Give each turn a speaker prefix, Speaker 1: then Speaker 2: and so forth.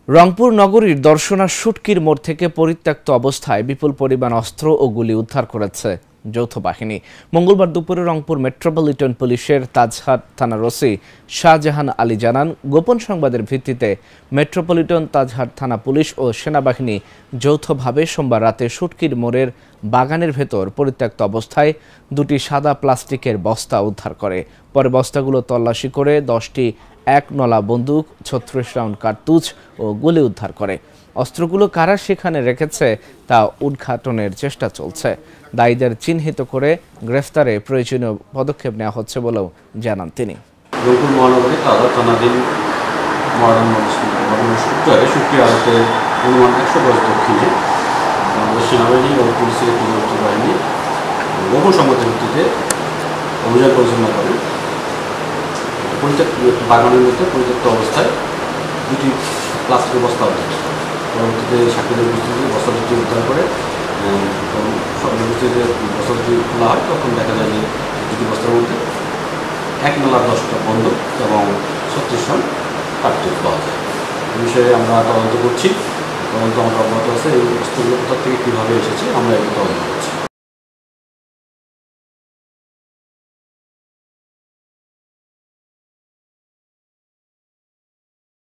Speaker 1: রংপুর নগরীর দর্শনা শুটকির মোড় থেকে পরিত্যক্ত অবস্থায় বিপুল পরিমাণ অস্ত্র ও গুলি উদ্ধার করেছে যৌথ বাহিনী। মঙ্গলবার দুপুরে রংপুর মেট্রোপলিটন পুলিশের তাজহাট থানার ওসি শাহজাহান আলী জানান, গোপন সংবাদের ভিত্তিতে মেট্রোপলিটন তাজহাট থানা পুলিশ ও সেনাবাহিনী যৌথভাবে সোমবার রাতে শুটকির মোড়ের বাগানের ভেতর পরিত্যক্ত অবস্থায় দুটি সাদা প্লাস্টিকের বস্তা উদ্ধার করে। পরে বস্তাগুলো তল্লাশি করে 10টি 1 নলা বন্দুক, 36 রাউন্ড কার্তুজ ও গুলি উদ্ধার করে। অস্ত্রগুলো কারা সেখানে রেখেছে তা উদ্ঘাটনের চেষ্টা চলছে। দায়ীদের চিহ্নিত করে গ্রেফতারে প্রয়োজনীয় পদক্ষেপ নেওয়া হচ্ছে বলেও জানান তিনি।
Speaker 2: রংপুর মহানগরী তাজহাট থানাধীন মডার্ন সূত্রে শুটকির আড়তে অনুমান 100 গজ দক্ষিণে আমাদের সেনাবাহিনী এবং পুলিশের একটি যৌথ বাহিনী গোপন সংবাদের ভিত্তিতে অভিযান পরিচালনা করে বাগানের মধ্যে পরিত্যক্ত অবস্থায় দুটি প্লাস্টিকের বস্তা উঠে। পরবর্তীতে সাক্ষীদের উপস্থিতিতে বস্তা দুটি উদ্ধার করে উপস্থিতিতে বস্তা দুটি খোলা হয়, তখন দেখা যায় যে দুটি বস্তার মধ্যে 1 নলা 10টা বন্দুক এবং 36 রাউন্ড কার্তুজ পাওয়া যায়। এই বিষয়ে আমরা তদন্ত করছি। তদন্ত আমরা অব্যাহত আছে। এই বস্তুগুলো কোথা থেকে কীভাবে এসেছে আমরা এগুলো তদন্ত করছি।